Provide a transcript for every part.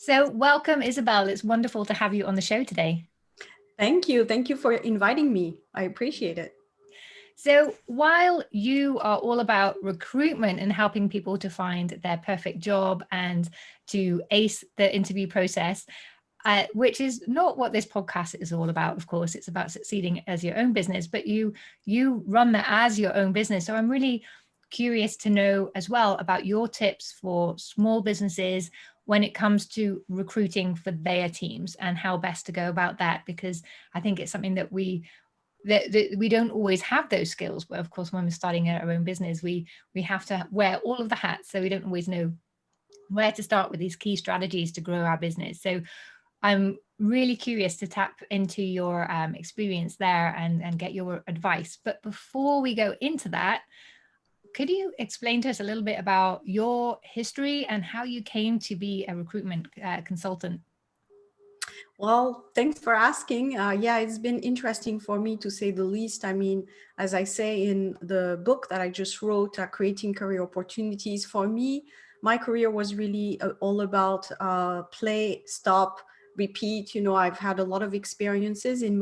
So welcome, Isabelle. It's wonderful to have you on the show today. Thank you. Thank you for inviting me. I appreciate it. So while you are all about recruitment and helping people to find their perfect job and to ace the interview process, which is not what this podcast is all about, of course, it's about succeeding as your own business, but you run that as your own business. So I'm really curious to know as well about your tips for small businesses when it comes to recruiting for their teams and how best to go about that, because I think it's something that we don't always have those skills. But of course, when we're starting our own business, we have to wear all of the hats, so we don't always know where to start with these key strategies to grow our business. So I'm really curious to tap into your experience there and get your advice. But before we go into that, could you explain to us a little bit about your history and how you came to be a recruitment consultant? Well, thanks for asking. Yeah, it's been interesting for me to say the least. I mean, as I say in the book that I just wrote, Creating Career Opportunities, for me, my career was really all about play, stop, repeat. You know, I've had a lot of experiences in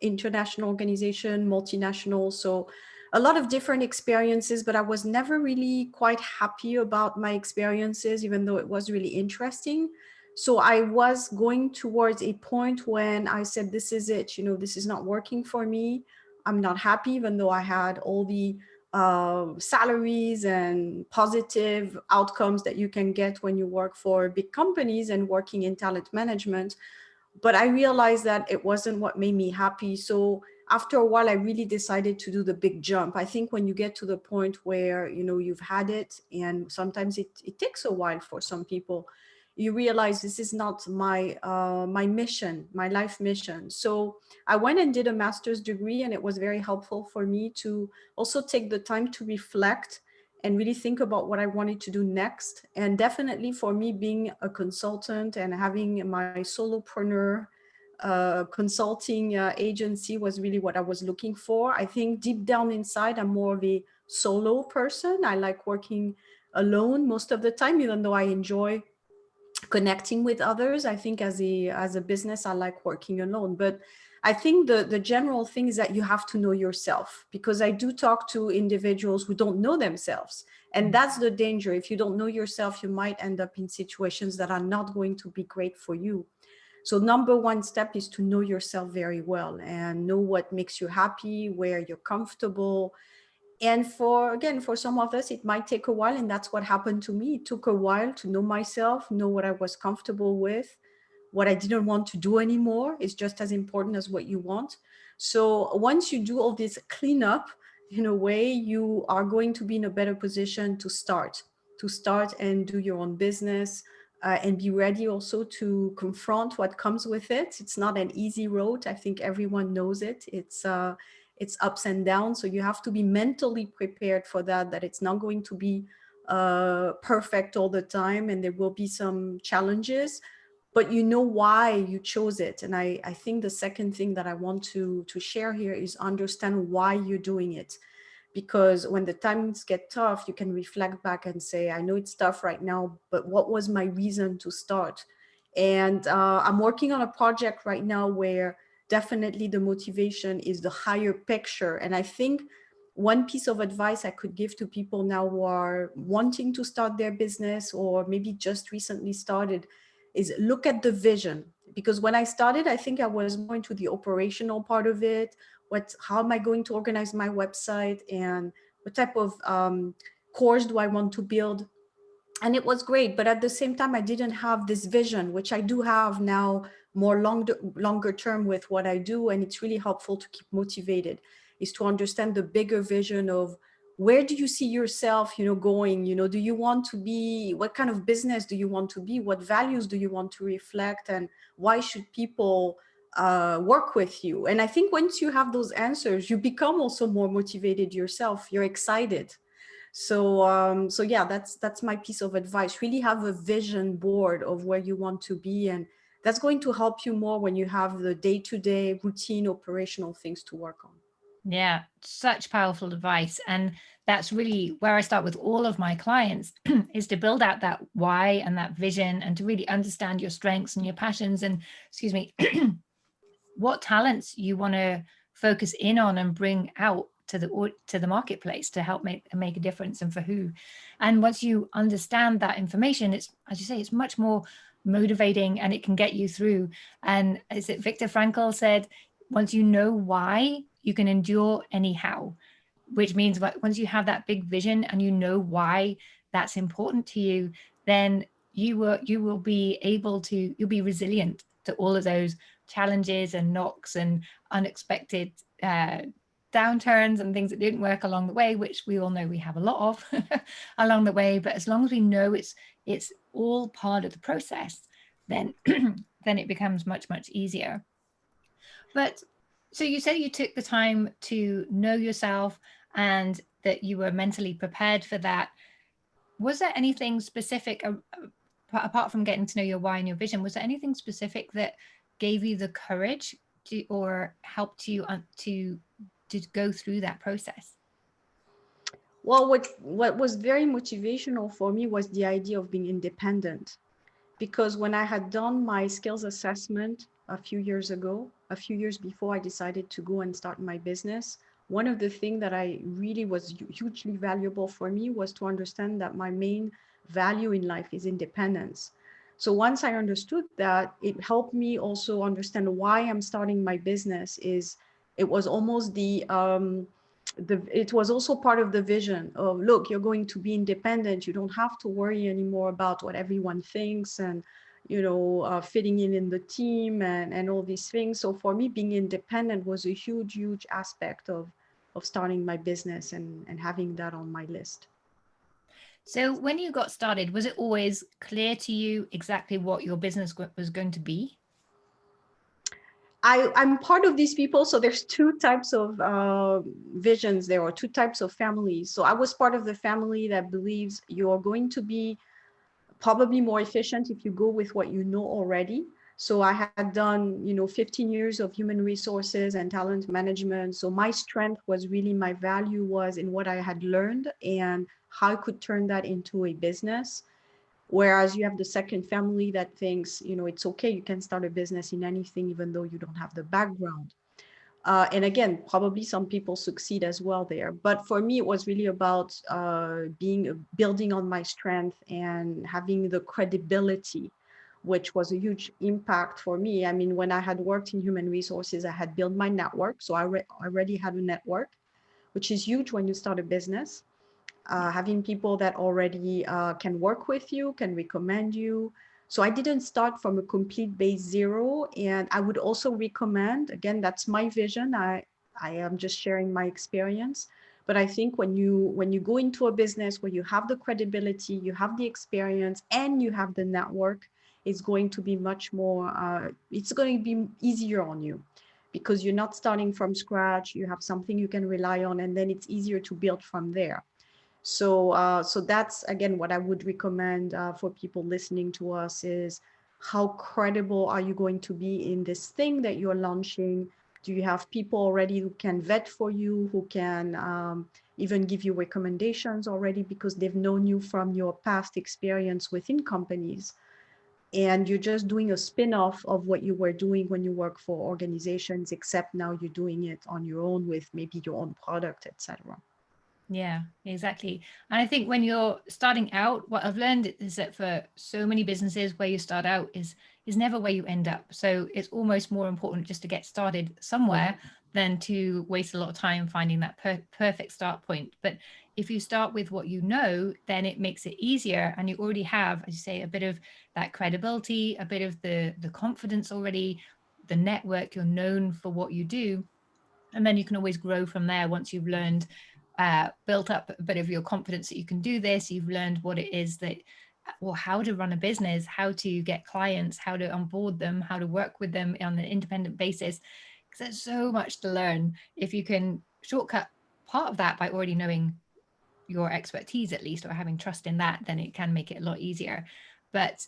international organization, multinational. So a lot of different experiences, but I was never really quite happy about my experiences, even though it was really interesting. So I was going towards a point when I said, this is it, you know, this is not working for me. I'm not happy, even though I had all the salaries and positive outcomes that you can get when you work for big companies and working in talent management. But I realized that it wasn't what made me happy. So after a while, I really decided to do the big jump. I think when you get to the point where, you know, you've had it, and sometimes it takes a while for some people, you realize this is not my mission, my life mission. So I went and did a master's degree, and it was very helpful for me to also take the time to reflect and really think about what I wanted to do next. And definitely for me, being a consultant and having my solopreneur consulting agency was really what I was looking for. I think deep down inside, I'm more of a solo person. I like working alone most of the time, even though I enjoy connecting with others. I think as a business, I like working alone. But I think the general thing is that you have to know yourself, because I do talk to individuals who don't know themselves. And that's the danger. If you don't know yourself, you might end up in situations that are not going to be great for you. So number one step is to know yourself very well and know what makes you happy, where you're comfortable. And for some of us, it might take a while. And that's what happened to me. It took a while to know myself, know what I was comfortable with, what I didn't want to do anymore is just as important as what you want. So once you do all this cleanup, in a way, you are going to be in a better position to start and do your own business, and be ready also to confront what comes with it. It's not an easy road. I think everyone knows it. It's ups and downs. So you have to be mentally prepared for that it's not going to be perfect all the time, and there will be some challenges, but you know why you chose it. And I think the second thing that I want to share here is understand why you're doing it. Because when the times get tough, you can reflect back and say, I know it's tough right now, but what was my reason to start? And I'm working on a project right now where definitely the motivation is the higher picture. And I think one piece of advice I could give to people now who are wanting to start their business or maybe just recently started is look at the vision. Because when I started, I think I was more into the operational part of it. How am I going to organize my website, and what type of course do I want to build? And it was great, but at the same time, I didn't have this vision, which I do have now, more longer term with what I do. And it's really helpful to keep motivated, is to understand the bigger vision of where do you see yourself, going, do you want to be, what kind of business do you want to be? What values do you want to reflect? And why should people work with you? And I think once you have those answers, you become also more motivated yourself. You're excited. So yeah, that's my piece of advice. Really have a vision board of where you want to be, and that's going to help you more when you have the day-to-day routine operational things to work on. Yeah, such powerful advice. And that's really where I start with all of my clients is to build out that why and that vision and to really understand your strengths and your passions and, excuse me, what talents you want to focus in on and bring out to the marketplace to help make a difference and for who. And once you understand that information, it's, as you say, it's much more motivating and it can get you through. And as it Viktor Frankl said, once you know why, you can endure anyhow, which means once you have that big vision and you know why that's important to you, then you will be able to, you'll be resilient to all of those challenges and knocks and unexpected downturns and things that didn't work along the way, which we all know we have a lot of along the way. But as long as we know it's all part of the process, then then it becomes much easier. But so you said you took the time to know yourself and that you were mentally prepared for that. Was there anything specific apart from getting to know your why and your vision? Was there anything specific that gave you the courage to, or helped you to go through that process? Well, what was very motivational for me was the idea of being independent. Because when I had done my skills assessment a few years ago, a few years before I decided to go and start my business, one of the things that I really was hugely valuable for me was to understand that my main value in life is independence. So once I understood that, it helped me also understand why I'm starting my business. Is it was almost it was also part of the vision of, look, you're going to be independent. You don't have to worry anymore about what everyone thinks and, fitting in the team and all these things. So for me, being independent was a huge aspect of starting my business and having that on my list. So when you got started, was it always clear to you exactly what your business was going to be? I'm part of these people. So there's two types of visions there, or two types of families. So I was part of the family that believes you're going to be probably more efficient if you go with what you know already. So I had done, 15 years of human resources and talent management. So my strength was really, my value was in what I had learned and how I could turn that into a business. Whereas you have the second family that thinks, it's okay, you can start a business in anything, even though you don't have the background. And again, probably some people succeed as well there. But for me, it was really about building on my strength and having the credibility, which was a huge impact for me. I mean, when I had worked in human resources, I had built my network. So I already had a network, which is huge when you start a business. Having people that already can work with you, can recommend you. So I didn't start from a complete base zero. And I would also recommend, again, that's my vision. I am just sharing my experience. But I think when you go into a business where you have the credibility, you have the experience, and you have the network, it's going to be much more, it's going to be easier on you because you're not starting from scratch. You have something you can rely on, and then it's easier to build from there. So that's again what I would recommend for people listening to us is, how credible are you going to be in this thing that you're launching? Do you have people already who can vet for you, who can even give you recommendations already because they've known you from your past experience within companies? And you're just doing a spin-off of what you were doing when you work for organizations, except now you're doing it on your own with maybe your own product, etc. Yeah, exactly. And I think when you're starting out, what I've learned is that for so many businesses, where you start out is never where you end up. So it's almost more important just to get started somewhere than to waste a lot of time finding that perfect start point. But if you start with what you know, then it makes it easier, and you already have, as you say, a bit of that credibility, a bit of the confidence already, the network, you're known for what you do, and then you can always grow from there once you've learned, built up a bit of your confidence that you can do this. You've learned what it is that, or how to run a business, how to get clients, how to onboard them, how to work with them on an independent basis, because there's so much to learn. If you can shortcut part of that by already knowing your expertise, at least, or having trust in that, then it can make it a lot easier. But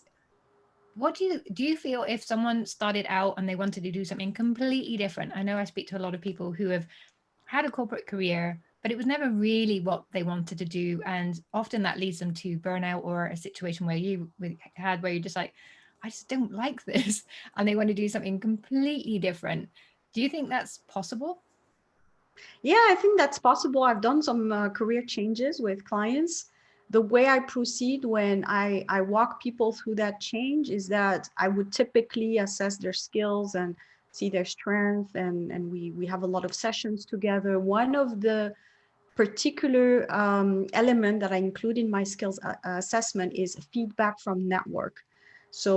what do you feel if someone started out and they wanted to do something completely different? I know I speak to a lot of people who have had a corporate career, but it was never really what they wanted to do. And often that leads them to burnout, or a situation where you had, where you're just like, I just don't like this. And they want to do something completely different. Do you think that's possible? Yeah, I think that's possible. I've done some career changes with clients. The way I proceed when I walk people through that change is that I would typically assess their skills and see their strength, and we have a lot of sessions together. One of the particular element that I include in my skills assessment is feedback from network. So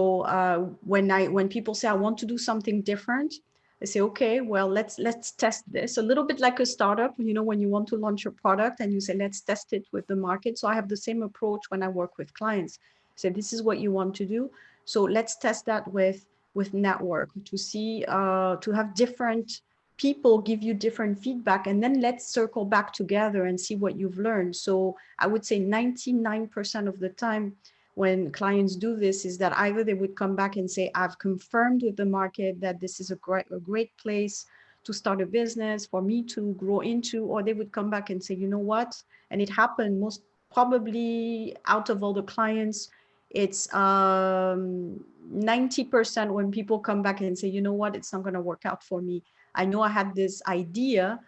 when people say I want to do something different, I say, okay, well, let's test this a little bit like a startup. You know, when you want to launch a product and you say, let's test it with the market. So I have the same approach when I work with clients. Say, this is what you want to do. So let's test that with network to see to have different people give you different feedback, and then let's circle back together and see what you've learned. So I would say 99% of the time when clients do this is that either they would come back and say, I've confirmed with the market that this is a great place to start a business for me to grow into, or they would come back and say, you know what? And it happened most probably out of all the clients, it's 90% when people come back and say, you know what, it's not going to work out for me. I know I had this idea,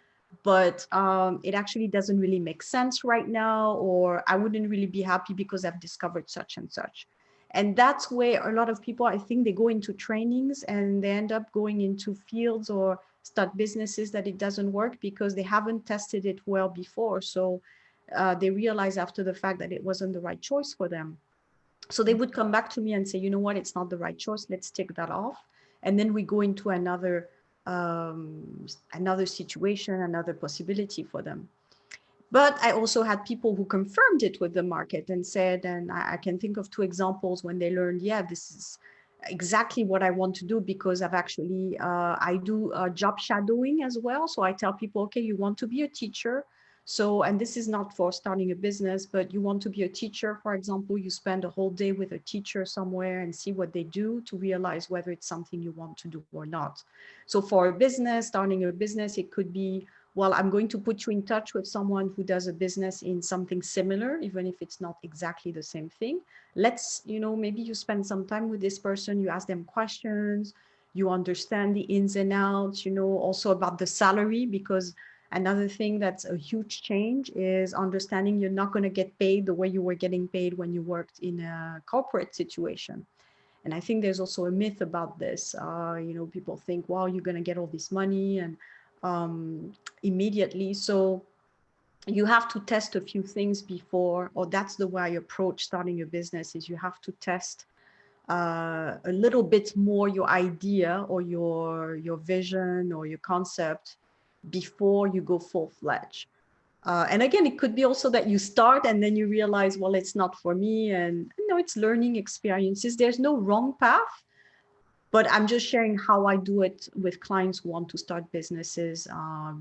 but it actually doesn't really make sense right now, or I wouldn't really be happy because I've discovered such and such. And that's where a lot of people, I think, they go into trainings and they end up going into fields or start businesses that it doesn't work because they haven't tested it well before. So they realize after the fact that it wasn't the right choice for them. So they would come back to me and say, you know what, it's not the right choice. Let's take that off. And then we go into another situation, another possibility for them. But I also had people who confirmed it with the market and said, and I can think of two examples when they learned, yeah, this is exactly what I want to do, because I've actually, I do job shadowing as well. So I tell people, okay, you want to be a teacher. So, and this is not for starting a business, but you want to be a teacher, for example, you spend a whole day with a teacher somewhere and see what they do to realize whether it's something you want to do or not. So for a business, starting a business, it could be, well, I'm going to put you in touch with someone who does a business in something similar, even if it's not exactly the same thing. Let's, you know, maybe you spend some time with this person, you ask them questions, you understand the ins and outs, you know, also about the salary, because another thing that's a huge change is understanding you're not going to get paid the way you were getting paid when you worked in a corporate situation. And I think there's also a myth about this. You know, people think, wow, you're going to get all this money and immediately. So you have to test a few things before, or that's the way I approach starting a business, is you have to test a little bit more your idea or your vision or your concept before you go full-fledged. And again, it could be also that you start and then you realize, well, it's not for me. And you know, it's learning experiences. There's no wrong path, but I'm just sharing how I do it with clients who want to start businesses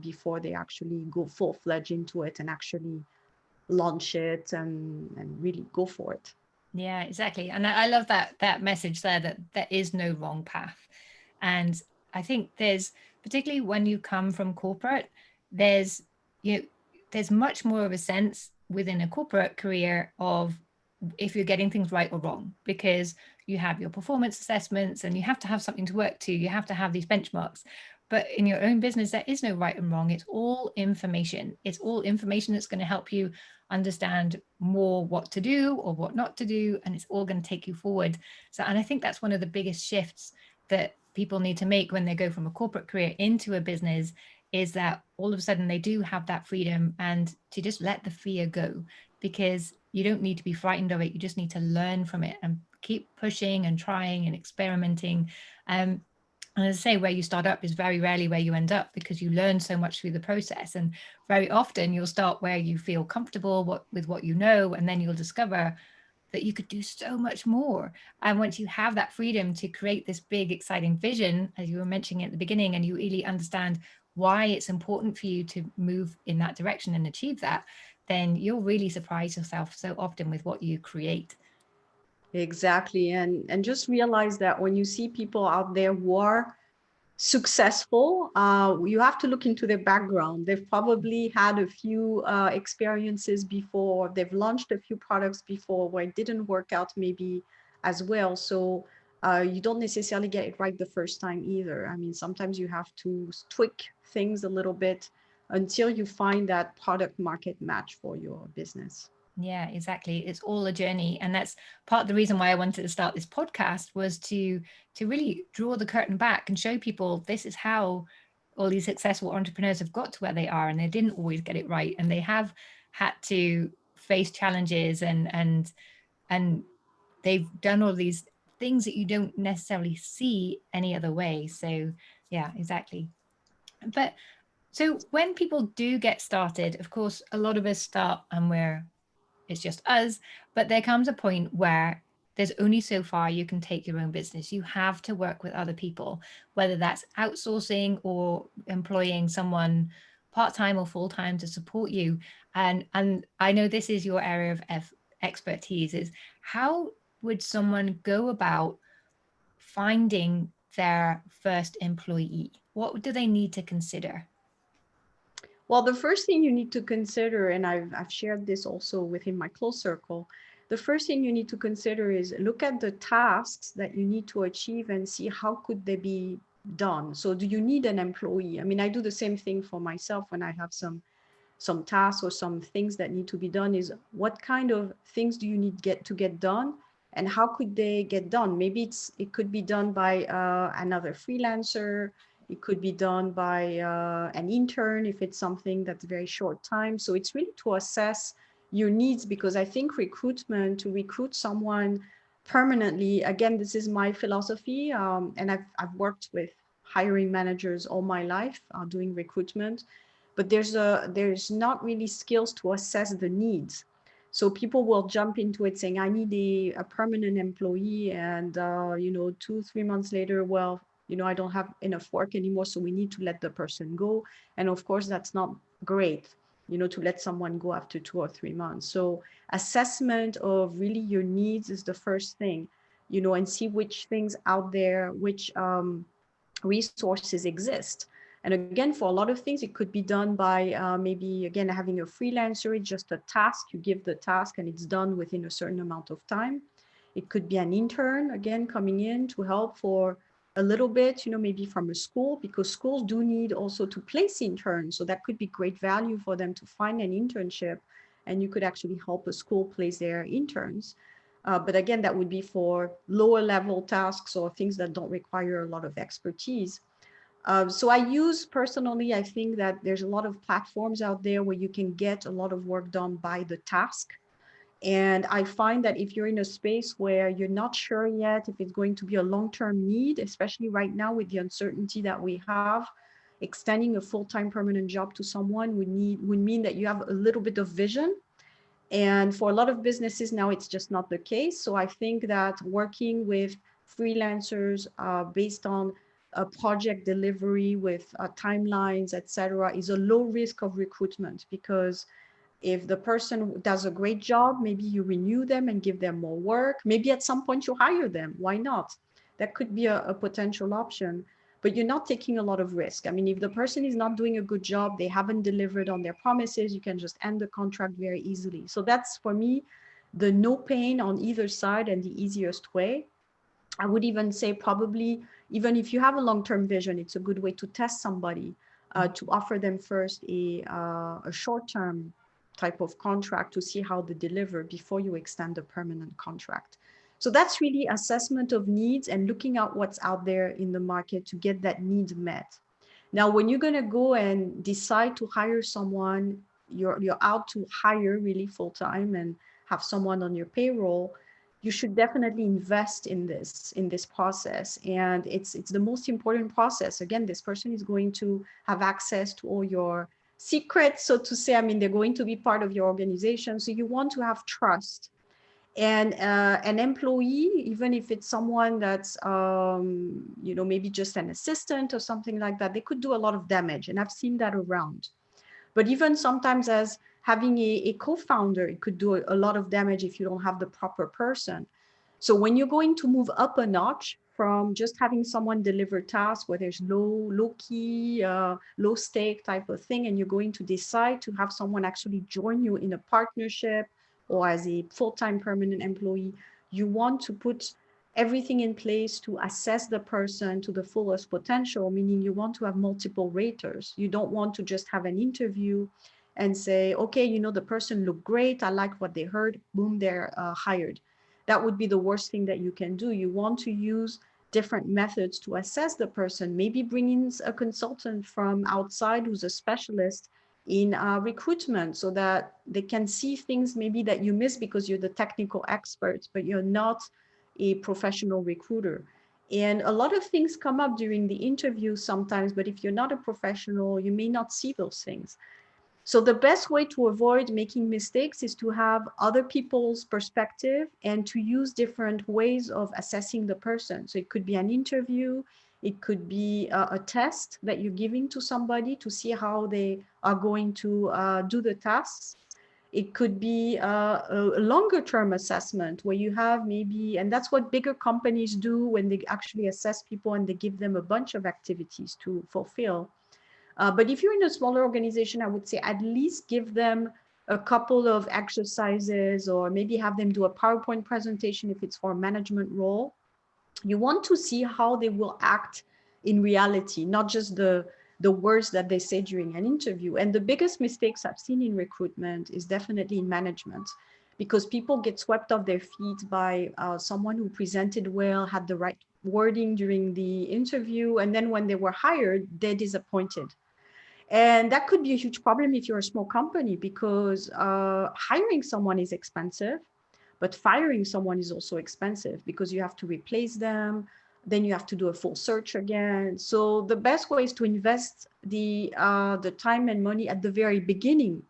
before they actually go full-fledged into it and actually launch it and really go for it. Yeah, exactly. And I love that message there, that there is no wrong path. And I think there's, particularly when you come from corporate, there's, you know, there's much more of a sense within a corporate career of if you're getting things right or wrong, because you have your performance assessments and you have to have something to work to, you have to have these benchmarks. But in your own business, there is no right and wrong. It's all information. It's all information that's going to help you understand more what to do or what not to do, and it's all going to take you forward. So, and I think that's one of the biggest shifts that people need to make when they go from a corporate career into a business, is that all of a sudden they do have that freedom, and to just let the fear go, because you don't need to be frightened of it. You just need to learn from it and keep pushing and trying and experimenting. And as I say, where you start up is very rarely where you end up, because you learn so much through the process. And very often you'll start where you feel comfortable with what you know, and then you'll discover that you could do so much more. And once you have that freedom to create this big, exciting vision, as you were mentioning at the beginning, and you really understand why it's important for you to move in that direction and achieve that, then you'll really surprise yourself so often with what you create. Exactly. And just realize that when you see people out there who are successful, you have to look into their background. They've probably had a few experiences before. They've launched a few products before where it didn't work out maybe as well. So you don't necessarily get it right the first time either. I mean, sometimes you have to tweak things a little bit until you find that product market match for your business. Yeah, exactly. It's all a journey. And that's part of the reason why I wanted to start this podcast, was to really draw the curtain back and show people this is how all these successful entrepreneurs have got to where they are, and they didn't always get it right. And they have had to face challenges, and they've done all these things that you don't necessarily see any other way. So yeah, exactly. But so when people do get started, of course, a lot of us start and it's just us, but there comes a point where there's only so far you can take your own business. You have to work with other people, whether that's outsourcing or employing someone part-time or full-time to support you. And I know this is your area of expertise, is how would someone go about finding their first employee? What do they need to consider? Well, the first thing you need to consider, and I've shared this also within my close circle, the first thing you need to consider is look at the tasks that you need to achieve and see how could they be done. So do you need an employee? I mean, I do the same thing for myself when I have some tasks or some things that need to be done. Is what kind of things do you need get done, and how could they get done? Maybe it could be done by another freelancer. It could be done by an intern if it's something that's very short time. So it's really to assess your needs, because I think recruitment, to recruit someone permanently, again, this is my philosophy, and I've worked with hiring managers all my life doing recruitment, but there's not really skills to assess the needs. So people will jump into it saying, I need a permanent employee, and 2 3 months later, well, I don't have enough work anymore, so we need to let the person go. And of course that's not great, to let someone go after 2 or 3 months. So assessment of really your needs is the first thing, and see which things out there, which resources exist. And again, for a lot of things, it could be done by maybe, again, having a freelancer. It's just a task. You give the task and it's done within a certain amount of time. It could be an intern, again, coming in to help for a little bit, maybe from a school, because schools do need also to place interns. So that could be great value for them to find an internship. And you could actually help a school place their interns. But again, that would be for lower level tasks or things that don't require a lot of expertise. So I use personally, I think that there's a lot of platforms out there where you can get a lot of work done by the task. And I find that if you're in a space where you're not sure yet if it's going to be a long-term need, especially right now with the uncertainty that we have, extending a full-time permanent job to someone would mean that you have a little bit of vision. And for a lot of businesses now, it's just not the case. So I think that working with freelancers based on a project delivery with timelines, etc., is a low risk of recruitment, because if the person does a great job, maybe you renew them and give them more work. Maybe at some point you hire them. Why not? That could be a potential option, but you're not taking a lot of risk. I mean, if the person is not doing a good job, they haven't delivered on their promises, you can just end the contract very easily. So that's, for me, the no pain on either side and the easiest way. I would even say probably, even if you have a long-term vision, it's a good way to test somebody, to offer them first a short-term type of contract to see how they deliver before you extend a permanent contract. So that's really assessment of needs and looking at what's out there in the market to get that need met. Now, when you're going to go and decide to hire someone, you're out to hire really full-time and have someone on your payroll, you should definitely invest in this process. And it's the most important process. Again, this person is going to have access to all your secrets, so to say. I mean, they're going to be part of your organization. So you want to have trust. And an employee, even if it's someone that's, maybe just an assistant or something like that, they could do a lot of damage. And I've seen that around. But even sometimes as having a co-founder, it could do a lot of damage if you don't have the proper person. So when you're going to move up a notch, from just having someone deliver tasks where there's low key, low stake type of thing, and you're going to decide to have someone actually join you in a partnership or as a full-time permanent employee. You want to put everything in place to assess the person to the fullest potential, meaning you want to have multiple raters. You don't want to just have an interview and say, okay, you know, the person looked great, I like what they heard, boom, they're hired. That would be the worst thing that you can do. You want to use different methods to assess the person, maybe bring in a consultant from outside who's a specialist in recruitment so that they can see things maybe that you miss because you're the technical expert, but you're not a professional recruiter. And a lot of things come up during the interview sometimes, but if you're not a professional, you may not see those things. So the best way to avoid making mistakes is to have other people's perspective and to use different ways of assessing the person. So it could be an interview, it could be a test that you're giving to somebody to see how they are going to do the tasks. It could be a longer term assessment where you have maybe, and that's what bigger companies do when they actually assess people and they give them a bunch of activities to fulfill. But if you're in a smaller organization, I would say at least give them a couple of exercises or maybe have them do a PowerPoint presentation if it's for a management role. You want to see how they will act in reality, not just the words that they say during an interview. And the biggest mistakes I've seen in recruitment is definitely in management, because people get swept off their feet by someone who presented well, had the right wording during the interview, and then when they were hired, they're disappointed. And that could be a huge problem if you're a small company, because hiring someone is expensive, but firing someone is also expensive because you have to replace them. Then you have to do a full search again. So the best way is to invest the time and money at the very beginning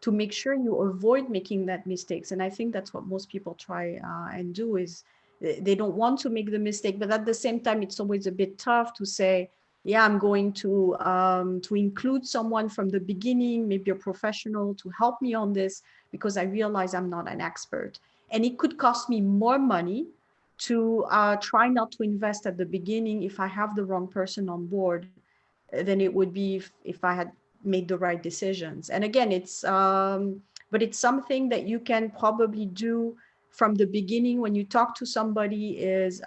to make sure you avoid making that mistakes. And I think that's what most people try and do is they don't want to make the mistake, but at the same time, it's always a bit tough to say, yeah, I'm going to include someone from the beginning, maybe a professional to help me on this, because I realize I'm not an expert. And it could cost me more money to try not to invest at the beginning if I have the wrong person on board than it would be if I had made the right decisions. And again, but it's something that you can probably do from the beginning when you talk to somebody is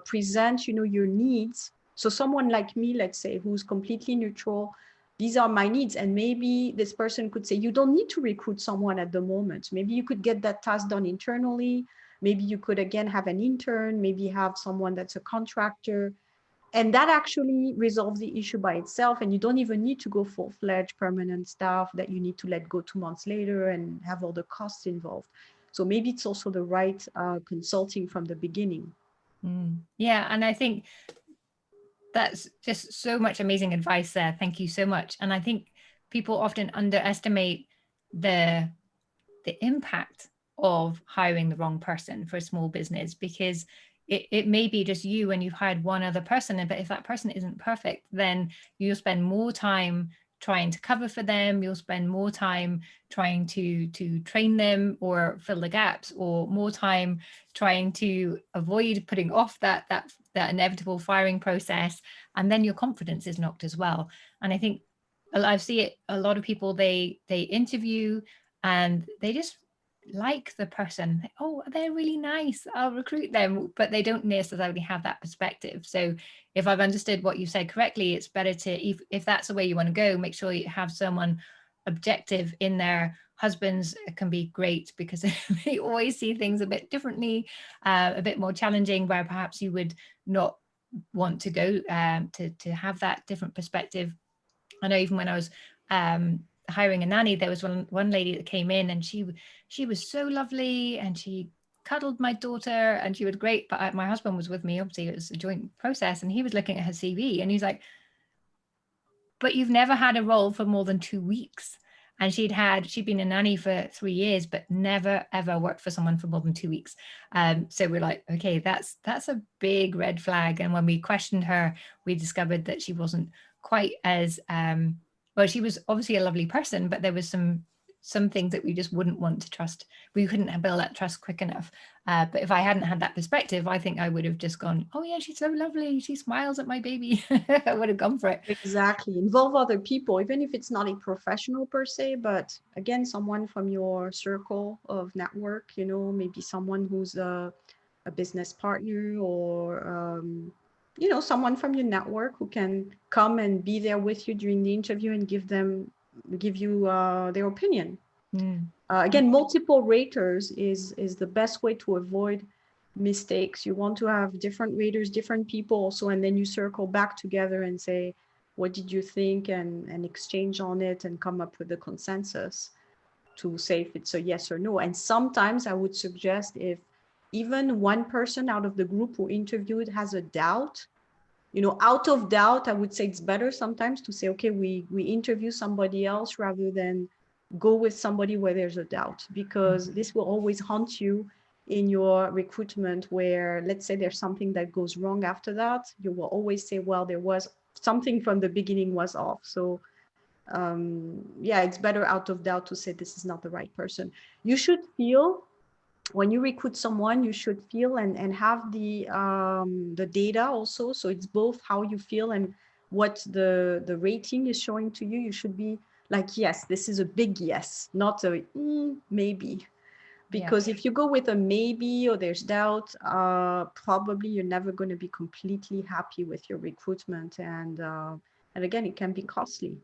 present, your needs. So someone like me, let's say, who's completely neutral, these are my needs. And maybe this person could say, you don't need to recruit someone at the moment. Maybe you could get that task done internally. Maybe you could, again, have an intern, maybe have someone that's a contractor. And that actually resolves the issue by itself. And you don't even need to go full-fledged permanent staff that you need to let go 2 months later and have all the costs involved. So maybe it's also the right consulting from the beginning. Yeah, and I think that's just so much amazing advice there. Thank you so much. And I think people often underestimate the impact of hiring the wrong person for a small business, because it may be just you and you've hired one other person, but if that person isn't perfect, then you'll spend more time trying to cover for them, you'll spend more time trying to train them or fill the gaps, or more time trying to avoid putting off that inevitable firing process, and then your confidence is knocked as well. And I think I've seen it, a lot of people, they interview and they just like the person. Oh, they're really nice, I'll recruit them, but they don't necessarily have that perspective. So if I've understood what you said correctly, it's better to, if that's the way you want to go, make sure you have someone objective in there. Husbands can be great because they always see things a bit differently, a bit more challenging, where perhaps you would not want to go to have that different perspective. I know even when I was hiring a nanny, there was one lady that came in, and she was so lovely, and she cuddled my daughter, and she was great. But my husband was with me. Obviously, it was a joint process, and he was looking at her CV, and he's like, "But you've never had a role for more than 2 weeks." And she'd been a nanny for 3 years, but never ever worked for someone for more than 2 weeks. So we're like, okay, that's a big red flag. And when we questioned her, we discovered that she wasn't quite as well. She was obviously a lovely person, but there was some some things that we just wouldn't want to trust. We couldn't have built that trust quick enough. But if I hadn't had that perspective, I think I would have just gone, oh yeah, she's so lovely, she smiles at my baby. I would have gone for it. Exactly. Involve other people, even if it's not a professional per se, but again, someone from your circle of network, maybe someone who's a business partner, or someone from your network who can come and be there with you during the interview and give you their opinion. Again, multiple raters is the best way to avoid mistakes. You want to have different raters, different people also, and then you circle back together and say, what did you think, and exchange on it and come up with a consensus to say if it's a yes or no. And sometimes I would suggest, if even one person out of the group who interviewed has a doubt, out of doubt, I would say it's better sometimes to say, okay, we interview somebody else rather than go with somebody where there's a doubt, because this will always haunt you in your recruitment, where let's say there's something that goes wrong after that, you will always say, well, there was something from the beginning was off. So yeah, it's better out of doubt to say this is not the right person. You should feel, when you recruit someone, you should feel and have the data also. So it's both how you feel and what the rating is showing to you. You should be like, yes, this is a big yes, not a maybe. Because if you go with a maybe or there's doubt, probably you're never going to be completely happy with your recruitment. And again, it can be costly.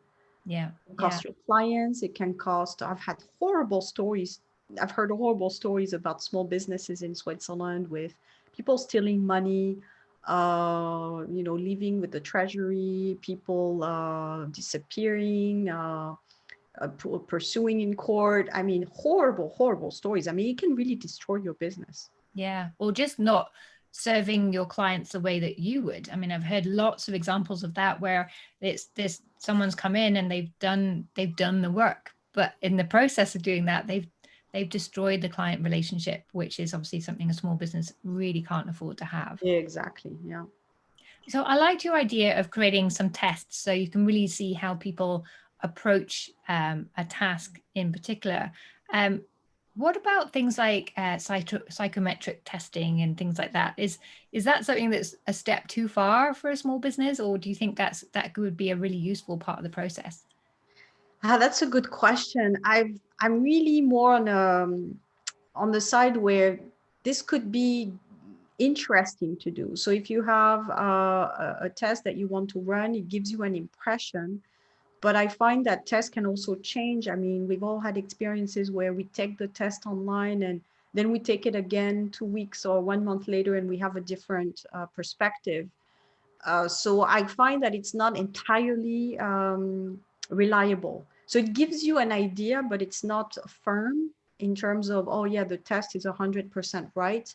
Yeah. It costs your clients. It can cost. I've had horrible stories. I've heard horrible stories about small businesses in Switzerland with people stealing money, leaving with the treasury, people disappearing, pursuing in court. I mean, horrible, horrible stories. I mean, it can really destroy your business. Yeah. Or just not serving your clients the way that you would. I mean, I've heard lots of examples of that, where it's this, someone's come in and they've done the work, but in the process of doing that, they've destroyed the client relationship, which is obviously something a small business really can't afford to have. Yeah, exactly. Yeah. So I liked your idea of creating some tests so you can really see how people approach a task in particular. What about things like psychometric testing and things like that? Is that something that's a step too far for a small business, or do you think that would be a really useful part of the process? That's a good question. I'm really more on the side where this could be interesting to do. So if you have a test that you want to run, it gives you an impression. But I find that tests can also change. I mean, we've all had experiences where we take the test online and then we take it again 2 weeks or 1 month later and we have a different perspective. So I find that it's not entirely reliable. So it gives you an idea, but it's not firm in terms of, oh yeah, the test is 100% right.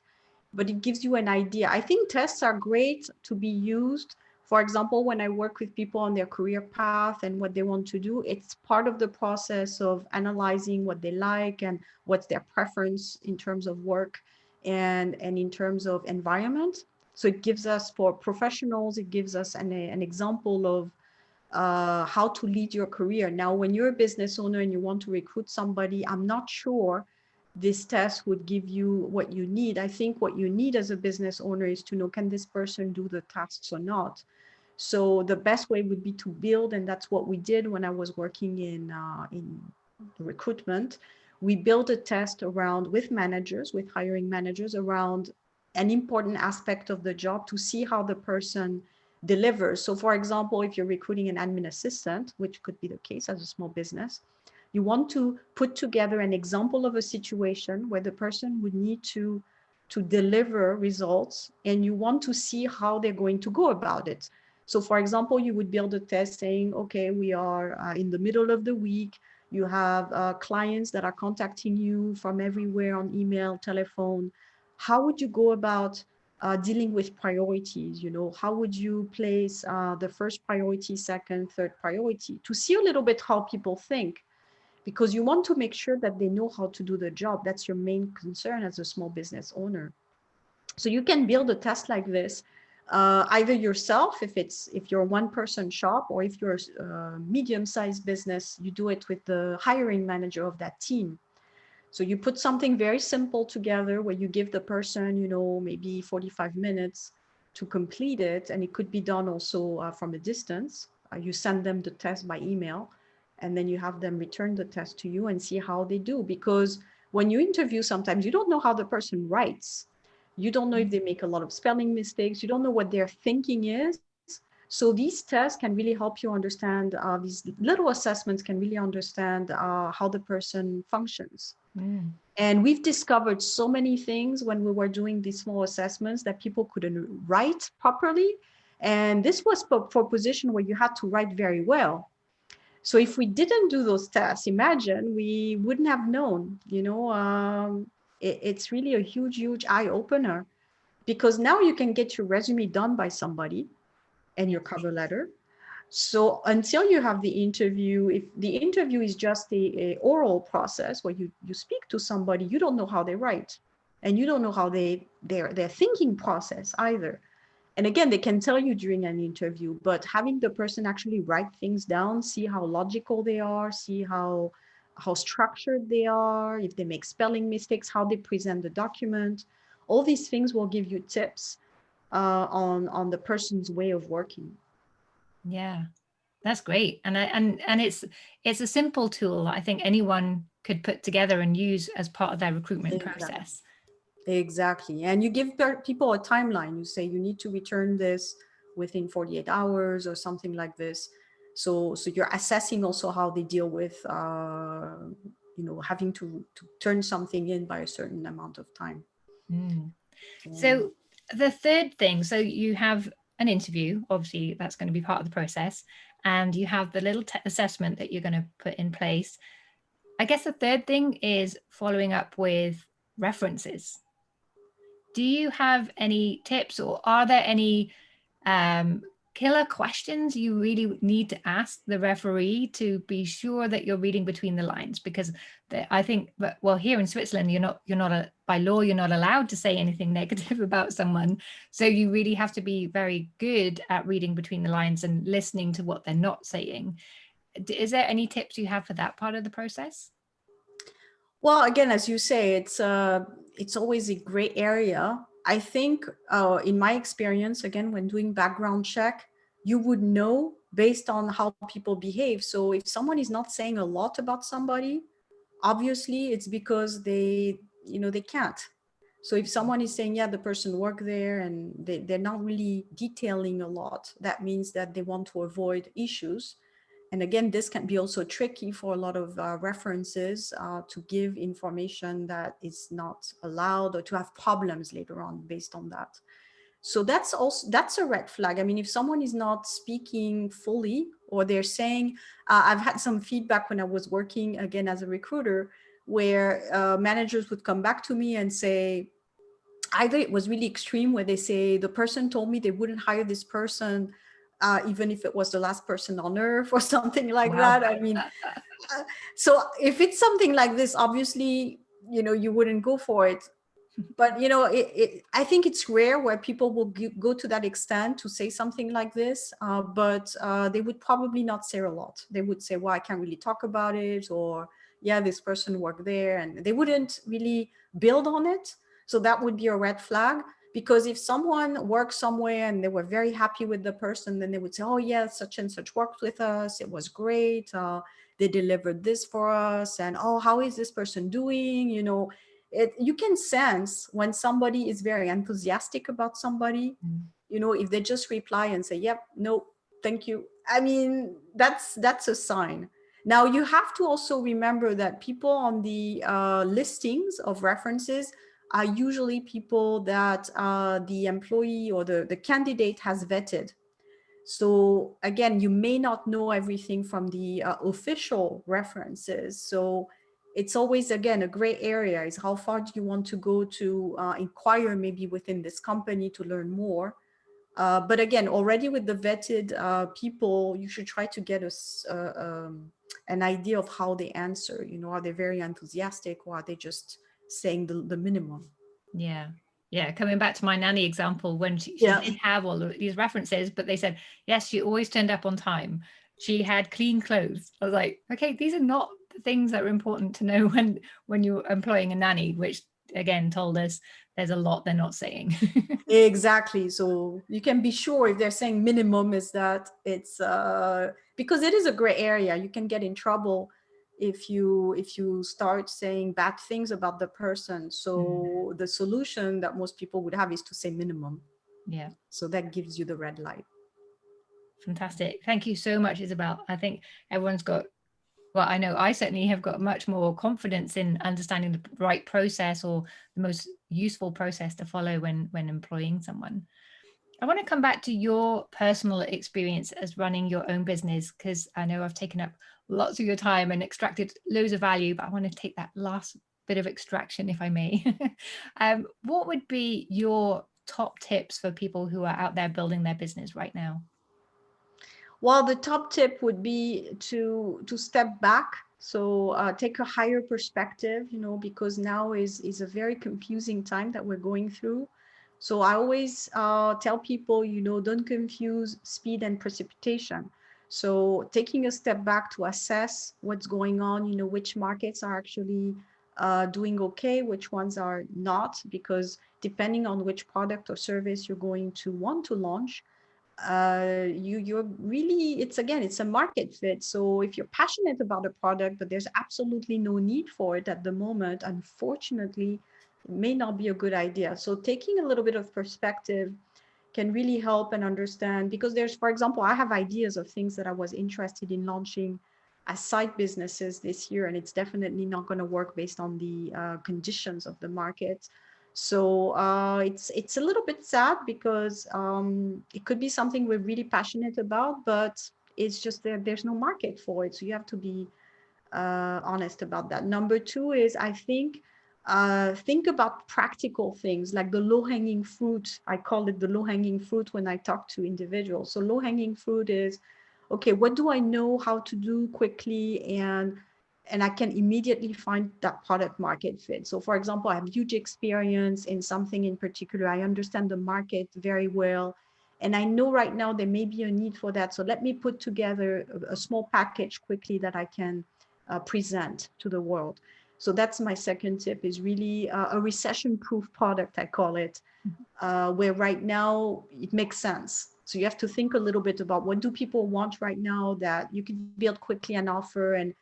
But it gives you an idea. I think tests are great to be used. For example, when I work with people on their career path and what they want to do, it's part of the process of analyzing what they like and what's their preference in terms of work and in terms of environment. So it gives us, for professionals, it gives us an example of how to lead your career. Now, when you're a business owner and you want to recruit somebody, I'm not sure this test would give you what you need. I think what you need as a business owner is to know, can this person do the tasks or not? So the best way would be to build, and that's what we did when I was working in recruitment. We built a test around, with managers, with hiring managers, around an important aspect of the job to see how the person delivers. So for example, if you're recruiting an admin assistant, which could be the case as a small business, you want to put together an example of a situation where the person would need to deliver results, and you want to see how they're going to go about it. So for example, you would build a test saying, okay, we are in the middle of the week. You have clients that are contacting you from everywhere on email, telephone. How would you go about dealing with priorities? How would you place the first priority, second, third priority, to see a little bit how people think? Because you want to make sure that they know how to do the job. That's your main concern as a small business owner. So you can build a test like this either yourself, if you're a one-person shop, or if you're a medium-sized business, you do it with the hiring manager of that team. So you put something very simple together where you give the person, maybe 45 minutes to complete it. And it could be done also from a distance. You send them the test by email, and then you have them return the test to you and see how they do. Because when you interview, sometimes you don't know how the person writes. You don't know if they make a lot of spelling mistakes. You don't know what their thinking is. So these tests can really help you understand, these little assessments can really understand how the person functions. Mm. And we've discovered so many things when we were doing these small assessments that people couldn't write properly. And this was for position where you had to write very well. So if we didn't do those tests, imagine we wouldn't have known, it's really a huge, huge eye opener, because now you can get your resume done by somebody and your cover letter. So until you have the interview, if the interview is just a oral process where you speak to somebody, you don't know how they write, and you don't know how their thinking process either. And again, they can tell you during an interview, but having the person actually write things down, see how logical they are, see how structured they are, if they make spelling mistakes, how they present the document, all these things will give you tips on the person's way of working. Yeah, that's great. And it's a simple tool that I think anyone could put together and use as part of their recruitment Exactly. process. Exactly. And you give people a timeline. You say you need to return this within 48 hours or something like this. So you're assessing also how they deal with, having to turn something in by a certain amount of time. Mm. Yeah. So the third thing, so you have an interview, obviously that's going to be part of the process, and you have the little assessment that you're going to put in place. I guess the third thing is following up with references. Do you have any tips, or are there any um, killer questions you really need to ask the referee to be sure that you're reading between the lines? Because I think, well, here in Switzerland, by law, you're not allowed to say anything negative about someone. So you really have to be very good at reading between the lines and listening to what they're not saying. Is there any tips you have for that part of the process? Well, again, as you say, it's always a gray area. I think, in my experience, again, when doing background check, you would know based on how people behave. So if someone is not saying a lot about somebody, obviously it's because they can't. So if someone is saying, yeah, the person worked there, and they're not really detailing a lot, that means that they want to avoid issues. And again, this can be also tricky for a lot of references to give information that is not allowed, or to have problems later on based on that. So that's a red flag. I mean, if someone is not speaking fully, or they're saying, I've had some feedback when I was working again as a recruiter, where managers would come back to me and say, either it was really extreme, where they say the person told me they wouldn't hire this person, even if it was the last person on earth, or something like Wow. that. I mean, so if it's something like this, obviously, you wouldn't go for it. But I think it's rare where people will go to that extent to say something like this, but they would probably not say a lot. They would say, well, I can't really talk about it, or yeah, this person worked there, and they wouldn't really build on it. So that would be a red flag. Because if someone worked somewhere and they were very happy with the person, then they would say, oh yeah, such and such worked with us, it was great, they delivered this for us, and oh, how is this person doing, you can sense when somebody is very enthusiastic about somebody. Mm. If they just reply and say, yep, no, thank you, I mean, that's a sign. Now you have to also remember that people on the listings of references are usually people that the employee or the candidate has vetted. So again, you may not know everything from the official references. So it's always, again, a gray area, is how far do you want to go to inquire maybe within this company to learn more. But again, already with the vetted people, you should try to get an idea of how they answer. Are they very enthusiastic, or are they just saying the minimum? Yeah. Yeah, coming back to my nanny example, when she Yeah. did have all of these references, but they said, yes, she always turned up on time. She had clean clothes. I was like, okay, these are not the things that are important to know when you're employing a nanny, which again told us there's a lot they're not saying. Exactly. So you can be sure if they're saying minimum is that it's because it is a gray area. You can get in trouble if you start saying bad things about the person. So the solution that most people would have is to say minimum. Yeah. So that gives you the red light. Fantastic. Thank you so much, Isabelle. I think everyone's got, well, I know I certainly have got much more confidence in understanding the right process or the most useful process to follow when employing someone. I want to come back to your personal experience as running your own business, because I know I've taken up lots of your time and extracted loads of value, but I want to take that last bit of extraction, if I may. What would be your top tips for people who are out there building their business right now? Well, the top tip would be to step back. So take a higher perspective, because now is a very confusing time that we're going through. So I always tell people, don't confuse speed and precipitation. So taking a step back to assess what's going on, which markets are actually doing okay, which ones are not, because depending on which product or service you're going to want to launch, you're really, it's a market fit. So if you're passionate about a product but there's absolutely no need for it at the moment, unfortunately it may not be a good idea. So taking a little bit of perspective can really help and understand, because there's, for example, I have ideas of things that I was interested in launching as side businesses this year, and it's definitely not going to work based on the conditions of the market. So it's a little bit sad because it could be something we're really passionate about, but it's just that there's no market for it. So you have to be honest about that. Number two is, I think about practical things like the low-hanging fruit. I call it the low-hanging fruit when I talk to individuals. So low-hanging fruit is, okay, what do I know how to do quickly, and I can immediately find that product market fit. So for example, I have huge experience in something in particular. I understand the market very well. And I know right now there may be a need for that. So let me put together a small package quickly that I can present to the world. So that's my second tip, is really a recession-proof product, I call it, where right now it makes sense. So you have to think a little bit about what do people want right now that you can build quickly an offer, and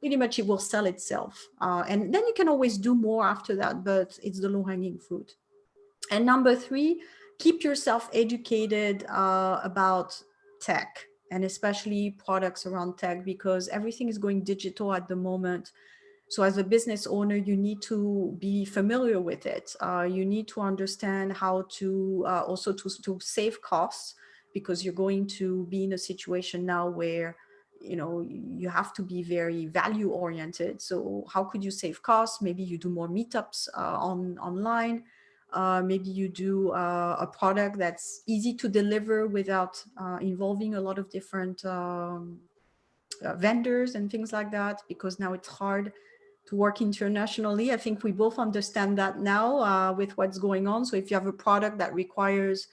pretty much it will sell itself. And then you can always do more after that, but it's the low-hanging fruit. And number three, keep yourself educated about tech, and especially products around tech, because everything is going digital at the moment. So as a business owner, you need to be familiar with it. You need to understand how to also to save costs, because you're going to be in a situation now where you have to be very value oriented. So how could you save costs? Maybe you do more meetups online. Maybe you do a product that's easy to deliver without involving a lot of different vendors and things like that, because now it's hard to work internationally. I think we both understand that now with what's going on. So if you have a product that requires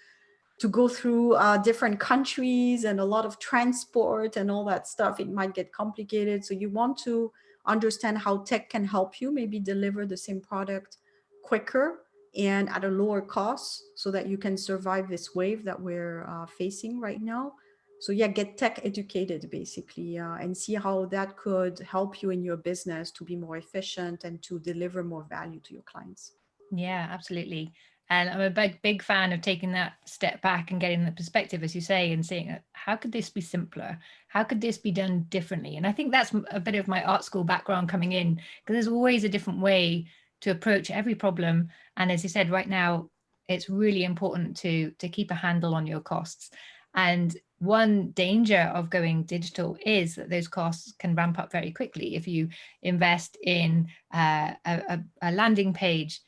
to go through different countries and a lot of transport and all that stuff, it might get complicated. So you want to understand how tech can help you maybe deliver the same product quicker and at a lower cost, so that you can survive this wave that we're facing right now. So yeah, get tech educated basically, and see how that could help you in your business to be more efficient and to deliver more value to your clients. Yeah, absolutely. And I'm a big fan of taking that step back and getting the perspective, as you say, and saying, how could this be simpler? How could this be done differently? And I think that's a bit of my art school background coming in, because there's always a different way to approach every problem. And as you said, right now, it's really important to keep a handle on your costs. And one danger of going digital is that those costs can ramp up very quickly. If you invest in a landing page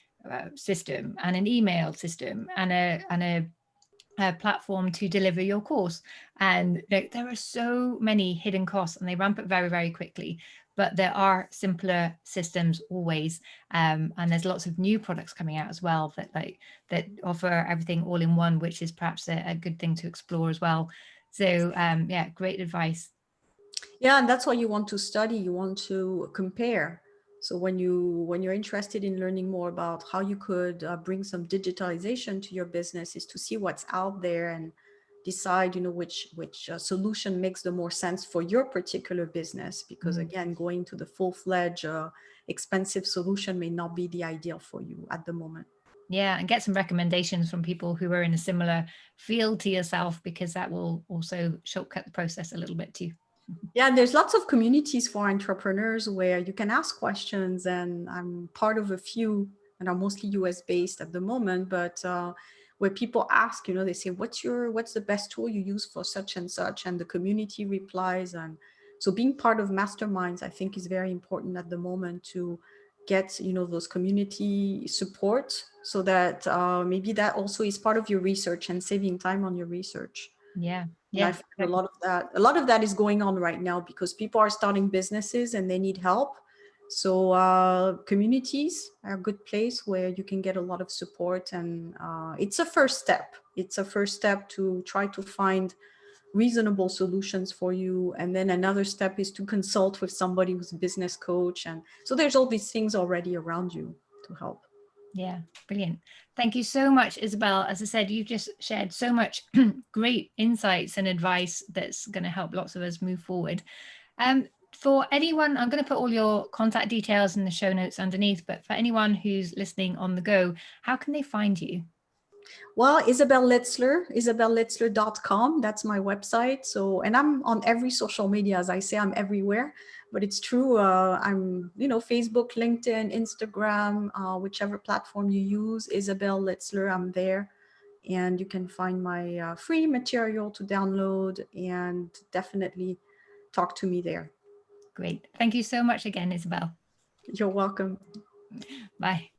system and an email system and a platform to deliver your course, and there are so many hidden costs and they ramp up very, very quickly. but there are simpler systems always. And there's lots of new products coming out as well that offer everything all in one, which is perhaps a good thing to explore as well. So yeah, great advice. Yeah, and that's what you want to study. You want to compare. So when you're interested in learning more about how you could bring some digitalization to your business, is to see what's out there and decide, which solution makes the more sense for your particular business. Because again, going to the full-fledged expensive solution may not be the ideal for you at the moment. Yeah, and get some recommendations from people who are in a similar field to yourself, because that will also shortcut the process a little bit too. Yeah, there's lots of communities for entrepreneurs where you can ask questions, and I'm part of a few, and are mostly US based at the moment, but where people ask, they say, what's the best tool you use for such and such, and the community replies. And so being part of masterminds, I think, is very important at the moment to get, those community support, so that maybe that also is part of your research and saving time on your research. Yeah. And I Yeah. find a lot of that is going on right now because people are starting businesses and they need help. So communities are a good place where you can get a lot of support, and it's a first step. It's a first step to try to find reasonable solutions for you. And then another step is to consult with somebody who's a business coach. And so there's all these things already around you to help. Yeah, brilliant. Thank you so much, Isabelle. As I said, you've just shared so much great insights and advice that's going to help lots of us move forward. For anyone, I'm going to put all your contact details in the show notes underneath, but for anyone who's listening on the go, how can they find you? Well, Isabelle Litzler, isabellelitzler.com. That's my website. So, and I'm on every social media. As I say, I'm everywhere, but it's true. I'm, Facebook, LinkedIn, Instagram, whichever platform you use, Isabelle Litzler, I'm there. And you can find my free material to download, and definitely talk to me there. Great. Thank you so much again, Isabelle. You're welcome. Bye.